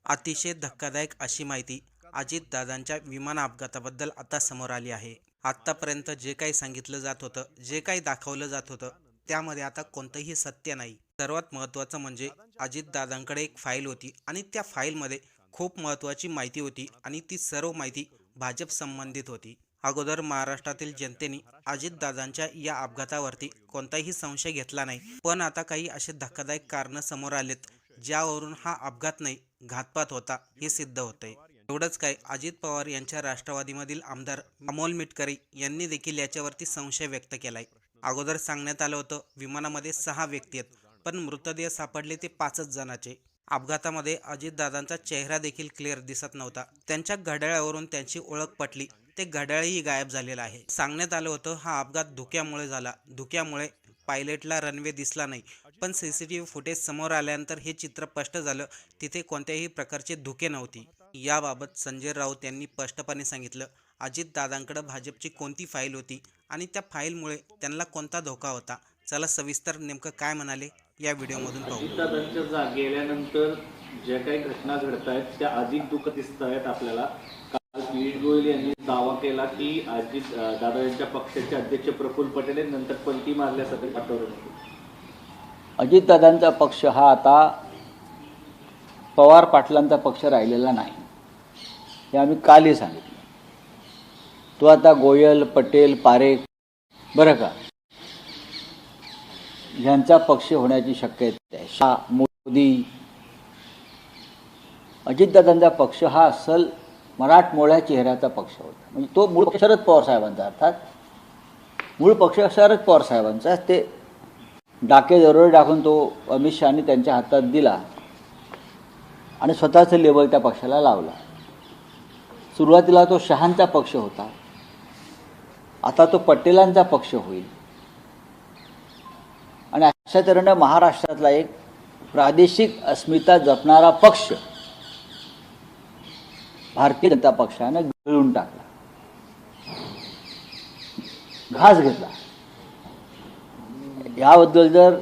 अतिशय धक्कादायक अशी माहिती अजितदादांच्या विमान अपघाताबद्दल आता समोर आली आहे. आत्तापर्यंत जे काही सांगितलं जात होतं, जे काही दाखवलं जात होतं, त्यामध्ये आता कोणतंही सत्य नाही. सर्वात महत्त्वाचं म्हणजे अजितदादांकडे एक फाईल होती आणि त्या फाईलमध्ये खूप महत्त्वाची माहिती होती आणि ती सर्व माहिती भाजप संबंधित होती. अगोदर महाराष्ट्रातील जनतेने अजितदादांच्या या अपघातावरती कोणताही संशय घेतला नाही, पण आता काही असे धक्कादायक कारणं समोर आलेत ज्यावरून हा अपघात नाही घातपात होता हे सिद्ध होतंय. एवढंच काय, अजित पवार यांच्या राष्ट्रवादीमधील आमदार अमोल मिटकरी यांनी देखील याच्यावरती संशय व्यक्त केलाय. अगोदर सांगण्यात आलं होतं विमानामध्ये 6 व्यक्ती आहेत, पण मृतदेह सापडले ते 5च जणांचे. अपघातामध्ये अजितदादांचा चेहरा देखील क्लिअर दिसत नव्हता. त्यांच्या घड्याळावरून त्यांची ओळख पटली, ते घड्याळही गायब झालेलं आहे. सांगण्यात आलं होतं हा अपघात धुक्यामुळे झाला, धुक्यामुळे पायलटला रनवे दिसला नाही, पण सीसीटीव्ही फुटेज समोर आल्यानंतर हे चित्र स्पष्ट झालं, तिथे कोणत्याही प्रकारचे धुके नव्हती. याबाबत संजय राऊत यांनी स्पष्टपणे सांगितलं, अजितदादांकडे भाजपची कोणती फाईल होती आणि त्या फाईलमुळे त्यांना कोणता धोका होता. चला सविस्तर नेमकं काय म्हणाले या व्हिडिओमधून पाहू. अजितदादांच्या गेल्यानंतर ज्या काही घटना घडत आहेत त्या अधिक दुःख दिसत आहेत आपल्याला. काल पियुष गोयल यांनी दावा केला की अजित दादा यांच्या पक्षाचे अध्यक्ष प्रफुल्ल पटेल नंतर पलटी मारल्यासाठी पाठवलं. अजितदादांचा पक्ष हा आता पवार पाटलांचा पक्ष राहिलेला नाही, हे आम्ही कालही सांगितलं. तो आता गोयल, पटेल, पारेख बरं का यांचा पक्ष होण्याची शक्यता आहे. शाह, मोदी. अजितदादांचा पक्ष हा असल मराठमोळ्या चेहऱ्याचा पक्ष होता. म्हणजे तो मूळ पक्ष शरद पवार साहेबांचा, अर्थात मूळ पक्ष शरद पवार साहेबांचा. ते डाके दरोडे टाकून तो अमित शहानी त्यांच्या हातात दिला आणि स्वतःचं लेबल त्या पक्षाला लावला. सुरुवातीला तो शहांचा पक्ष होता, आता तो पटेलांचा पक्ष होईल. आणि अशा तऱ्हेनं महाराष्ट्रातला एक प्रादेशिक अस्मिता जपणारा पक्ष भारतीय जनता पक्षानं गिळून टाकला, घास घेतला. याबद्दल जर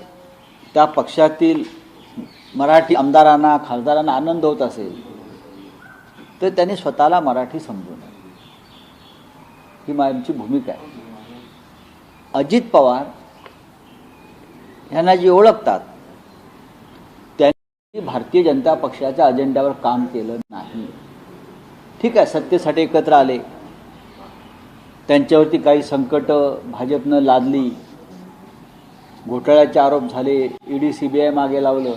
त्या पक्षातील मराठी आमदारांना, खासदारांना आनंद होत असेल तर त्यांनी स्वतःला मराठी समजू नये, ही माझी भूमिका आहे. अजित पवार यांना जे ओळखतात त्यांनी भारतीय जनता पक्षाच्या अजेंड्यावर काम केलं नाही. ठीक आहे, सत्तेसाठी एकत्र आले, त्यांच्यावरती काही संकटं भाजपनं लादली, घोटाळ्याचे आरोप झाले, ईडी CBI मागे लावलं,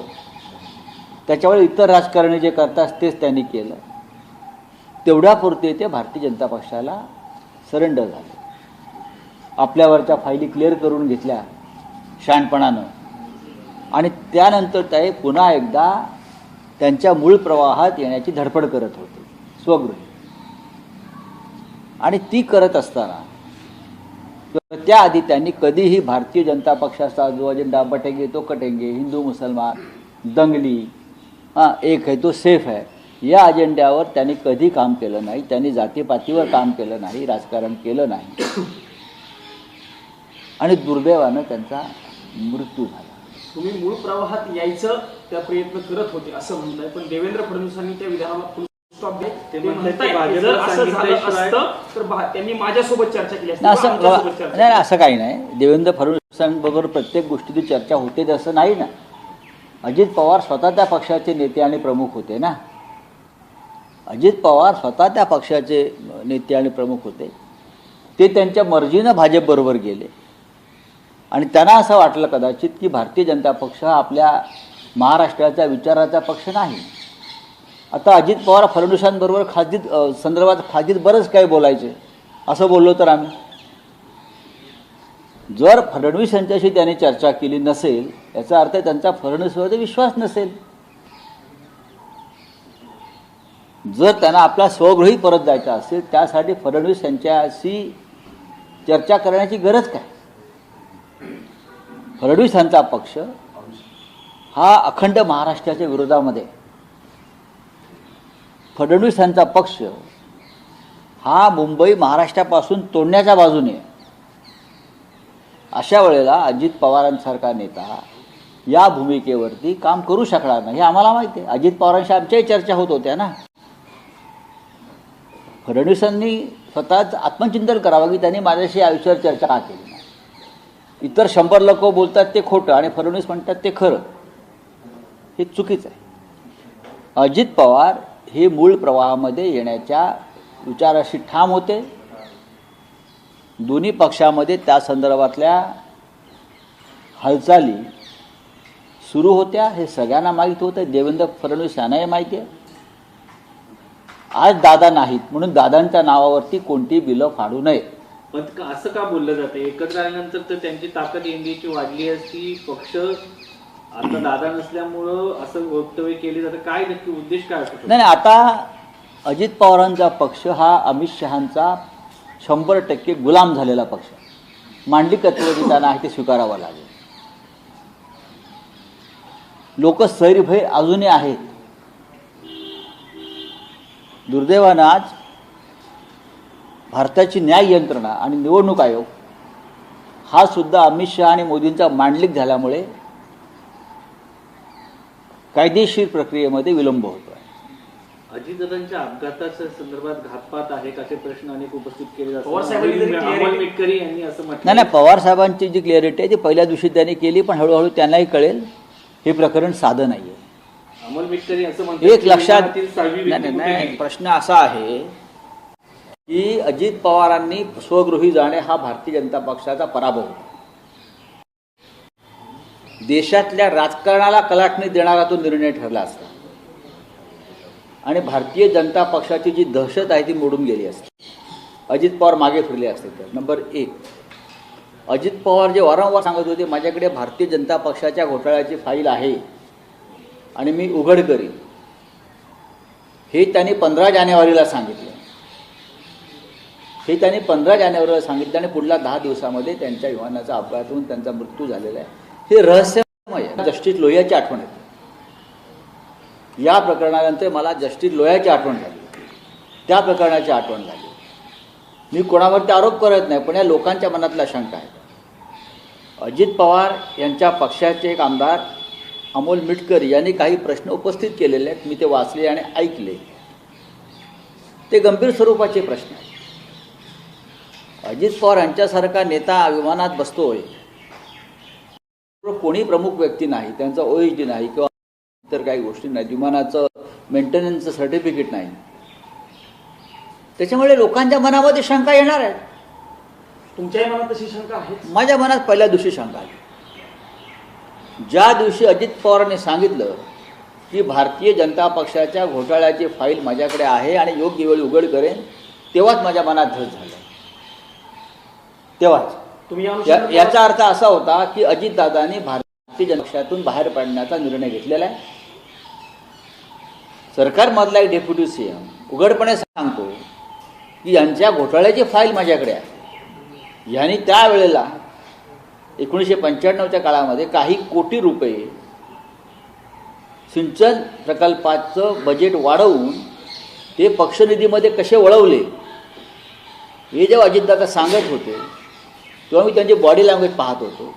त्याच्यामुळे इतर राजकारणी जे करतात तेच त्यांनी केलं. तेवढ्यापुरते ते भारतीय जनता पक्षाला सरेंडर झाले. आपल्यावरच्या फायली क्लिअर करून घेतल्या शहाणपणानं आणि त्यानंतर ते पुन्हा एकदा त्यांच्या मूळ प्रवाहात येण्याची धडपड करत होते स्वगृही. आणि ती करत असताना त्याआधी त्यांनी कधीही भारतीय जनता पक्षाचा जो अजेंडा बटेंगे तो कटेंगे, हिंदू मुसलमान, दंगली, एक है तो सेफ है, या अजेंड्यावर त्यांनी कधी काम केलं नाही. त्यांनी जातीपातीवर काम केलं नाही, राजकारण केलं नाही आणि दुर्दैवानं त्यांचा मृत्यू झाला. तुम्ही मूळ प्रवाहात यायचं त्या प्रयत्न करत होते असं म्हणताय, पण देवेंद्र फडणवीसांनी त्या विधानाला फुल स्टॉप दिला. ते म्हणताय जर असं झालं असतं तर त्यांनी माझ्यासोबत चर्चा केली असती. नाही, असं काही नाही. देवेंद्र फडणवीसांबरोबर प्रत्येक गोष्टीची चर्चा होते असं नाही ना. अजित पवार स्वतः त्या पक्षाचे नेते आणि प्रमुख होते ना. अजित पवार स्वतः त्या पक्षाचे नेते आणि प्रमुख होते. ते त्यांच्या मर्जीनं भाजपबरोबर गेले आणि त्यांना असं वाटलं कदाचित की भारतीय जनता पक्ष हा आपल्या महाराष्ट्राच्या विचाराचा पक्ष नाही. आता अजित पवार फडणवीसांबरोबर संदर्भात खादीत बरंच काही बोलायचे असं बोललो तर आम्ही. जर फडणवीस यांच्याशी त्यांनी चर्चा केली नसेल याचा अर्थ त्यांचा फडणवीसवर विश्वास नसेल. जर त्यांना आपला स्वगृही परत जायचा असेल त्यासाठी फडणवीस यांच्याशी चर्चा करण्याची गरज काय. फडणवीस यांचा पक्ष हा अखंड महाराष्ट्राच्या विरोधामध्ये, फडणवीस यांचा पक्ष हा मुंबई महाराष्ट्रापासून तोडण्याच्या बाजूने. अशा वेळेला अजित पवारांसारखा नेता या भूमिकेवरती काम करू शकणार नाही हे आम्हाला माहिती आहे. अजित पवारांशी आमच्याही चर्चा होत होत्या ना. फडणवीसांनी स्वतःच आत्मचिंतन करावं की त्यांनी माझ्याशी आयुष्यावर चर्चा का केली नाही. इतर 100 लोक बोलतात ते खोटं आणि फडणवीस म्हणतात ते खरं, हे चुकीचं आहे. अजित पवार हे मूळ प्रवाहामध्ये येण्याच्या विचाराशी ठाम होते. दोन्ही पक्षामध्ये त्या संदर्भातल्या हालचाली सुरू होत्या हे सगळ्यांना माहीत होतं. देवेंद्र फडणवीस यांनाही माहिती आहे. आज दादा नाहीत म्हणून दादांच्या नावावरती कोणती बिलं फाडू नये. पण असं का बोललं जातं? एकत्र आल्यानंतर तर त्यांची ताकद एनडीएची वाढली असती. पक्ष आता दादा नसल्यामुळं असं वक्तव्य केले जातं. काय नक्की उद्देश काय असतो? नाही, आता अजित पवारांचा पक्ष हा अमित शहांचा 100% गुलाम झालेला पक्ष. मांडलिकत्व जे त्यांना आहे ते स्वीकारावं लागेल. लोक सैरभय अजूनही आहेत. दुर्दैवानं आज भारताची न्याय यंत्रणा आणि निवडणूक आयोग हा सुद्धा अमित शहा आणि मोदींचा मांडलिक झाल्यामुळे कायदेशीर प्रक्रियेमध्ये विलंब होतो आहे. अजितदादांच्या अपघाताच्या संदर्भात घातपात आहे असे प्रश्न अनेक उपस्थित केले पवार साहेबांनी जरी जातात. clarity- अमोल मिटकरी यांनी असं म्हटलं. नाही, पवार साहेबांची जी क्लिअरिटी आहे ती पहिल्या दिवशी त्यांनी केली, पण हळूहळू त्यांनाही कळेल हे प्रकरण साधं नाही आहे. अमोल मिटकरी असं म्हणतात एक की लक्षात विमानातील 6वी व्यक्ती कुठे नाही, गेली? प्रश्न असा आहे की अजित पवारांनी स्वगृही जाणे हा भारतीय जनता पक्षाचा पराभव होता. देशातल्या राजकारणाला कलाटणी देणारा तो निर्णय ठरला असता आणि भारतीय जनता पक्षाची जी दहशत आहे ती मोडून गेली असती. अजित पवार मागे फिरले असते तर. नंबर 1, अजित पवार जे वारंवार सांगत होते माझ्याकडे भारतीय जनता पक्षाच्या घोटाळ्याची फाईल आहे आणि मी उघड करीन, हे त्यांनी 15 जानेवारीला सांगितलं. हे त्यांनी 15 जानेवारीला सांगितलं आणि पुढल्या 10 दिवसामध्ये त्यांच्या विमानाचा अपघात होऊन त्यांचा मृत्यू झालेला आहे. हे रहस्यमय आहे. जस्टिस लोहियाची आठवण येते. या प्रकरणानंतर मला जस्टिस लोहियाची आठवण झाली, त्या प्रकरणाची आठवण झाली. मी कोणावरती आरोप करत नाही, पण या लोकांच्या मनातल्या शंका आहे. अजित पवार यांच्या पक्षाचे एक आमदार अमोल मिटकरी यांनी काही प्रश्न उपस्थित केलेले आहेत. मी ते वाचले आणि ऐकले. ते गंभीर स्वरूपाचे प्रश्न आहेत. अजित पवार यांच्यासारखा नेता विमानात बसतोय, कोणी प्रमुख व्यक्ती नाही, त्यांचा OSD नाही किंवा इतर काही गोष्टी नाहीत, विमानाचं मेंटेनन्सचं सर्टिफिकेट नाही. त्याच्यामुळे लोकांच्या मनामध्ये शंका येणार आहेत. तुमच्याही मनात तशी शंका आहे? माझ्या मनात पहिल्या दिवशी शंका आली. ज्या दिवशी अजित पवारांनी सांगितलं की भारतीय जनता पक्षाच्या घोटाळ्याची फाईल माझ्याकडे आहे आणि योग्य वेळी उघड करेन, तेव्हाच माझ्या मनात धस झालं. तेव्हाच तुम्ही या अनुषंगाने- याचा अर्थ असा होता की अजितदादांनी भारतीय जनता पक्षातून बाहेर पडण्याचा निर्णय घेतलेला आहे. सरकारमधला एक डेप्युटी CM उघडपणे सांगतो की यांच्या घोटाळ्याची फाईल माझ्याकडे आहे. यांनी त्यावेळेला 1995च्या काळामध्ये काही कोटी रुपये सिंचन प्रकल्पाचं बजेट वाढवून ते पक्षनिधीमध्ये कसे वळवले हे जेव्हा अजितदादा सांगत होते तेव्हा मी त्यांची बॉडी लँग्वेज पाहत होतो.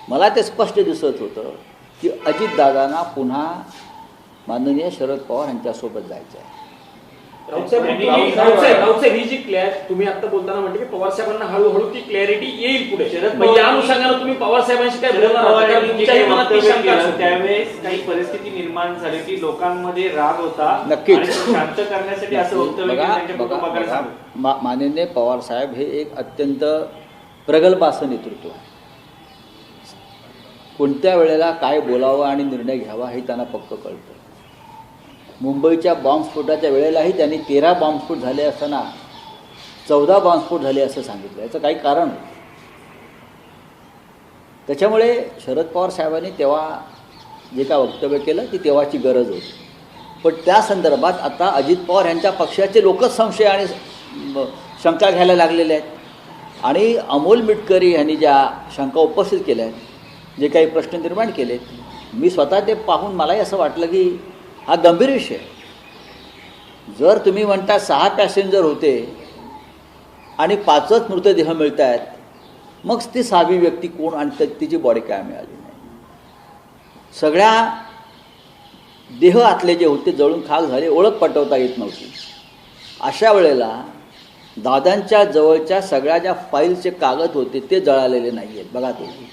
मला ते स्पष्ट दिसत होतं की अजितदादांना पुन्हा माननीय शरद पवार यांच्यासोबत जायचं आहे. राऊत ही जी तुम्ही आता बोलताना म्हटलं की पवार साहेबांना हळूहळू ती क्लॅरिटी येईल पुढे. मग या अनुषंगाने तुम्ही पवार साहेबांशी काय बोलणार आहात? कारण तुमच्याही मनात ती शंका असेल. त्यावेळेस काही परिस्थिती निर्माण झाली की लोकांमध्ये राग होता. नक्कीच. आणि तो शांत करण्यासाठी असं वक्तव्य केलं त्यांच्या कुटुंबाकडे सांगितलं. माननीय पवार साहेब हे एक अत्यंत प्रगल्भ असं नेतृत्व आहे. कोणत्या वेळेला काय बोलावं आणि निर्णय घ्यावा हे त्यांना पक्क कळतं. मुंबईच्या बॉम्बस्फोटाच्या वेळेलाही त्यांनी 13 बॉम्बस्फोट झाले असताना 14 बॉम्बस्फोट झाले असं सांगितलं. याचं काही कारण होतं. त्याच्यामुळे शरद पवार साहेबांनी तेव्हा जे काय वक्तव्य केलं ती तेव्हाची गरज होती. पण त्या संदर्भात आता अजित पवार यांच्या पक्षाचे लोकच संशय आणि शंका घ्यायला लागलेले आहेत. आणि अमोल मिटकरी यांनी ज्या शंका उपस्थित केल्या आहेत, जे काही प्रश्न निर्माण केलेत, मी स्वतः ते पाहून मलाही असं वाटलं की हा गंभीर विषय आहे. जर तुम्ही म्हणता 6 पॅसेंजर होते आणि 5च मृतदेह मिळत आहेत, मग ती 6वी व्यक्ती कोण आणि तिची बॉडी काय मिळाली नाही. सगळ्या देह आतले जे होते जळून खाक झाले, ओळख पटवता येत नव्हती. अशा वेळेला दादांच्या जवळच्या सगळ्या ज्या फाईलचे कागद होते ते जळालेले नाही आहेत. बघा तुम्ही,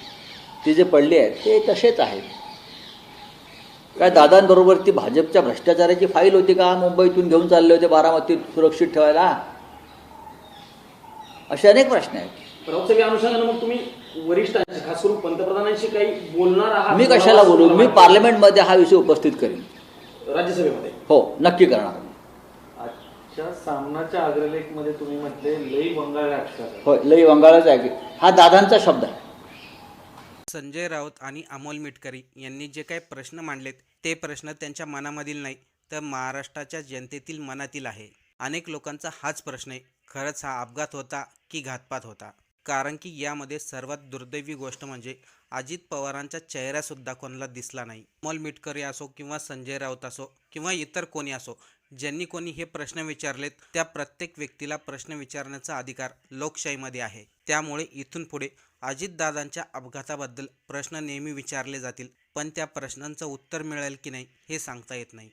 ते जे पडले आहेत ते तसेच आहेत. काय दादांबरोबर ती भाजपच्या भ्रष्टाचाराची फाईल होती का? मुंबईतून घेऊन चालले होते बारामतीत सुरक्षित ठेवायला? असे अनेक प्रश्न आहेत. राऊतसाहेब, या अनुषंगानं मग तुम्ही वरिष्ठांशी, खास करून पंतप्रधानांशी काही बोलणार आहात? मी कशाला बोलू? मी पार्लमेंटमध्ये हा विषय उपस्थित करीन. राज्यसभेमध्ये? हो, नक्की करणार. आजच्या सामनाच्या अग्रलेखमध्ये तुम्ही म्हटले लई बंगाळ राजकारण. होय, लई वंगाळच आहे. हा दादांचा शब्द आहे. संजय राऊत आणि अमोल मिटकरी यांनी जे काही प्रश्न मांडलेत ते प्रश्न त्यांच्या मनामधील नाही तर महाराष्ट्राच्या जनतेतील मनातील आहे. अनेक लोकांचा हाच प्रश्न आहे, खरंच हा अपघात होता की घातपात होता? कारण की यामध्ये सर्वात दुर्दैवी गोष्ट म्हणजे अजित पवारांचा चेहरासुद्धा कोणाला दिसला नाही. अमोल मिटकरी असो किंवा संजय राऊत असो किंवा इतर कोणी असो, ज्यांनी कोणी हे प्रश्न विचारलेत त्या प्रत्येक व्यक्तीला प्रश्न विचारण्याचा अधिकार लोकशाहीमध्ये आहे. त्यामुळे इथून पुढे अजितदादांच्या अपघाताबद्दल प्रश्न नेहमी विचारले जातील, पण त्या प्रश्नांचं उत्तर मिळेल की नाही हे सांगता येत नाही.